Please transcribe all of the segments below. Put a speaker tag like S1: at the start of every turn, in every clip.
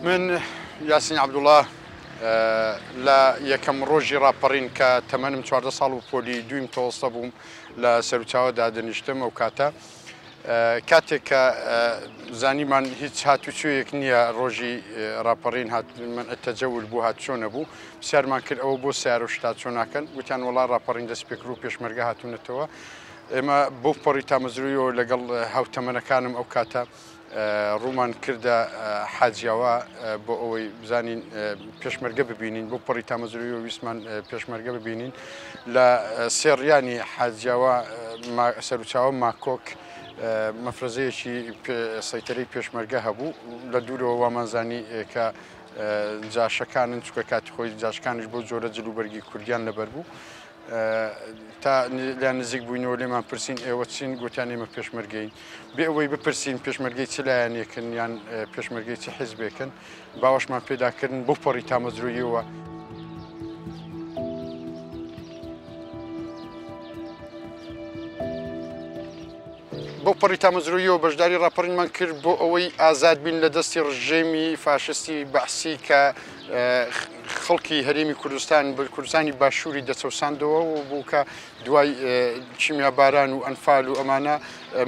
S1: من یاسین عەبدوڵڵا لە یەکەم ڕۆژی ڕاپەڕین کە تەمەنم 14 ساڵ و پۆلی دویم تۆڵستە بووم لە سەرچاوە دادەنیشتم ئەو کاتە کاتێک کە زانیمان هیچ هاتوچۆیەک نییە ڕۆژی ڕاپەڕین من ئەتەجەول بوو هاتچۆ نەبوو پرسیارمان کرد ئەوە بۆ سیار و شتا چۆن ناکەن وتیان وەڵا ڕاپەڕین دەستپێکر و پێشمەرگە هاتوونەتەوە ئێمە بۆ پەڕی تامەزرویەوە لەگەڵ هاوتەمەنەکانم ئەو کاتە ڕوومان کردە حاجیاوە بۆ ئەوەی بزانین پێشمەرگە ببینین بۆ پەڕی تامەزروی و ویسمان پێشمەرگە ببینین لە سێڕیانی حاجیاوە سەرچاوە ماکۆک مەفرەزەیەکی سەیتەرەی پێشمەرگە هەبوو لە دوورەوە وامانزانی کە جاشەکانن چکە کاتی خۆی جاشەکانش بۆ جۆرە جلوبەرگی کوردیان لەبەر بوو تا لیان نزیک بووینەوە لێمان پرسین ئێوە چین گوتیان ئێمە پێشمەرگەین بێ ئەوەی بپرسین پێشمەرگەی چ لایەنێکن یان پێشمەرگەی چ حیزبێکن باوەشمان پێداکردن بۆ پەڕی تامەزرویەوە بۆ پەڕی تامەزرویەوە بەشداری ڕاپەڕینمان کرد بۆ ئەوەی ئازاد بین لە دەستی ڕژێمی فاشستی بەعسی کە خەڵکی هەرێمی کوردستان کوردستانی باشووری دەچەوساندەوە و بوو کە دوای چیمیا باران و ئەنفال و ئەمانە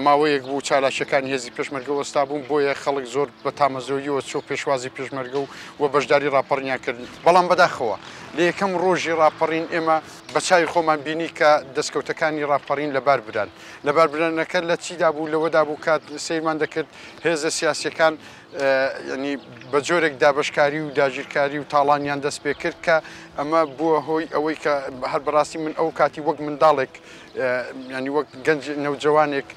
S1: ماوەیەک بوو چالاشەکانی هێزی پێشمەرگە وەستا بوون بۆیە خەڵک زۆر بە تامەزۆیەوە چۆ پێشوازی پێشمەرگە و بەشداری ڕاپەڕینیان کردن بەڵام بەداخەوە لە یەکەم ڕۆژی ڕاپەڕین ئێمە بە چاوی خۆمان بینی کە دەستکەوتەکانی ڕاپەڕین لەبار بران لەبار برانەکە لە چیدا بوو لەوەدا بوو کات سیرمان دەکرد هێزە سیاسیەکان ینی بە جۆرێک دابشکاری و داگیرکاری و تاڵانیان دەست پێ کرد کە ئەمە بووە هۆی ئەوەی کە هەر بەڕاستی من ئەو کاتی وەک منداڵێک ینی وەک گەنج نەوجەوانێک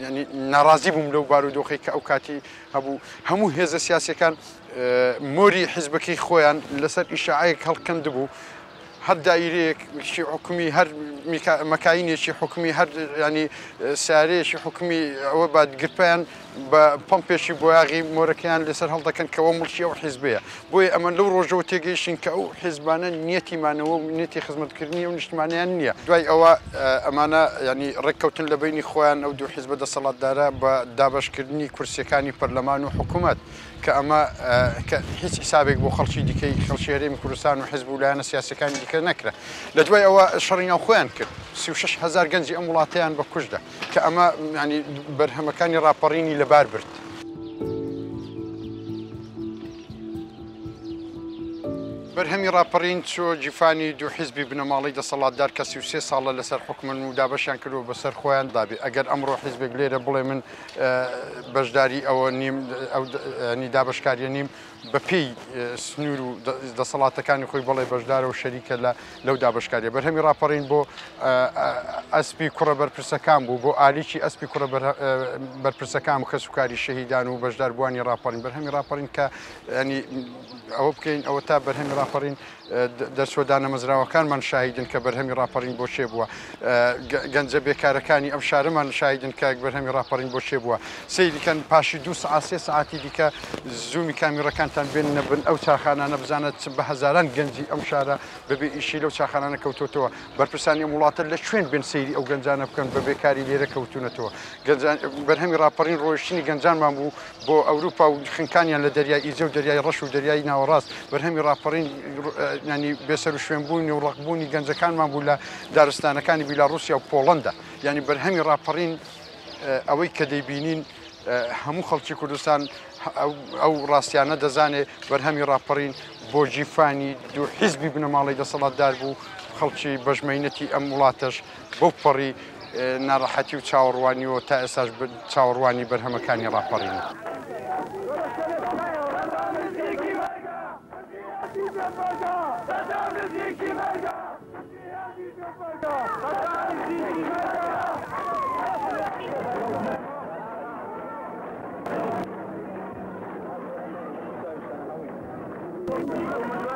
S1: ینی ناڕازی بووم لەو بارودۆخی کە ئەو کاتی هەبوو هەموو هێزە سیاسیەکان مۆری حیزبەکەی خۆیان لەسەر ئیشاعەیەک هەڵکەند بوو هەر دایرەیەکی حکومی هەر مەکاینێکی حکومی هەر ینی سارەیەکی حکومی ئەوە بادگرپیان بە پمپێکی بۆیاغی مۆرەکەیان لەسەر هەڵدەکەن کەەوە مڵکی ئەو حیزبەیە بۆیە ئەمە لەو ڕۆژەوە تێگەیشتین کە ئەو حیزبانە نیەتیمانەوە و نیەتی خزمەتکردنی و نیشتمانیان نییە دوای ئەوە ئەمانە ینی ڕێککەوتن لە بینی خۆیان ئەو دوو حیزبە دەسەڵاتدارە بە دابشکردنی کورسیەکانی پەرلەمان و حکوومەت کە ئەمە کە هیچ حسابێک بۆ خەڵکی دیکەی خەڵکی هەرێمی کوردستان و حیزب و لایەنە سیاسەکانی دیکە نەکرا لە دوای ئەوە شەڕیان خۆیان کرد 36,000 گەنجی ئەم وڵاتیان بە کوژدا کە ئەمە ینی بەرهەمەکانی ڕاپەڕینی لەبار برد. بەرهەمی ڕاپەڕین چۆ جیفانی دوو حیزبی بنەماڵی دەسەڵاتدار کە 33 ساڵە لەسەر حکومن و دابەشیان کردو بەسەر خۆیان دابێ ئەگەر ئەمڕۆ حیزبێک لێرە بڵێ من بەشداری ئەوە نیم ئەنی دابشکاریە نیم بەپێی سنوور و دەسەڵاتەکانی خۆی بڵێ بەشدارە و شەریکە لەو دابشکاریە بەرهەمی ڕاپەڕین بۆ ئەسپی کوڕە بەرپرسەکان بوو بۆ ئالیکی ئەسپی کوڕە بەرپرسەکان و کەسوکاری شەهیدان و بەشداربووانی ڕاپەڕین بەرهەمی ڕاپەڕین کە ینی ئەوە بکەین ئەوە تا بەرهەمی ڕاپەڕین دەرسۆدانە مەزراوەکانمان شاهیدن کە بەرهەمی ڕاپەڕین بۆ چێ بووە گەنجە بێکارەکانی ئەم شارەمان شاهیدن کە بەرهەمی ڕاپەڕین بۆ چێ بووە سەیریکەن پاشی 2 ساعت 3 ساعتی دیکە زوومی کامیڕەکانتان بێنە بن ئەو چاخانانە بزانێت بە هەزاران گەنجی ئەم شارە بەبێ ئیشی لەو چاخانانە کەوتوتەوە بەرپرسانی ئەم وڵاتە لە شوێن بن سەیری ئەو گەنجانە بکەن بە بێکاری لێرە کەوتونەتەوە بەرهەمی ڕاپەڕین ڕۆیشتنی گەنجانمان بوو بۆ ئەوروپا و خنکانیان لە دەریای ئیجە و دەریای ڕەش و دەریای ناوەڕاست بەرهەمی ڕاپەڕین ینی بێسەر و شوێنبوونی و ڕقبوونی گەنجەکانمان بوو لە دارستانەکانی بیلاڕوسیا و پۆڵەندا ینی بەرهەمی ڕاپەڕین ئەوەی کە دەیبینین هەموو خەڵکی کوردستان ئەو ڕاستیانە دەزانێ بەرهەمی ڕاپەڕین بۆ جیفانی دوو حیزبی بنەماڵی دەسەڵاتدار بوو خەڵکی بەژمەینەتی ئەم وڵاتەش بۆ پەڕی ناڕەحەتی و چاوەڕوانیەوە تا ئێستاش چاوەڕوانی بەرهەمەکانی ڕاپەڕین.
S2: Thank you.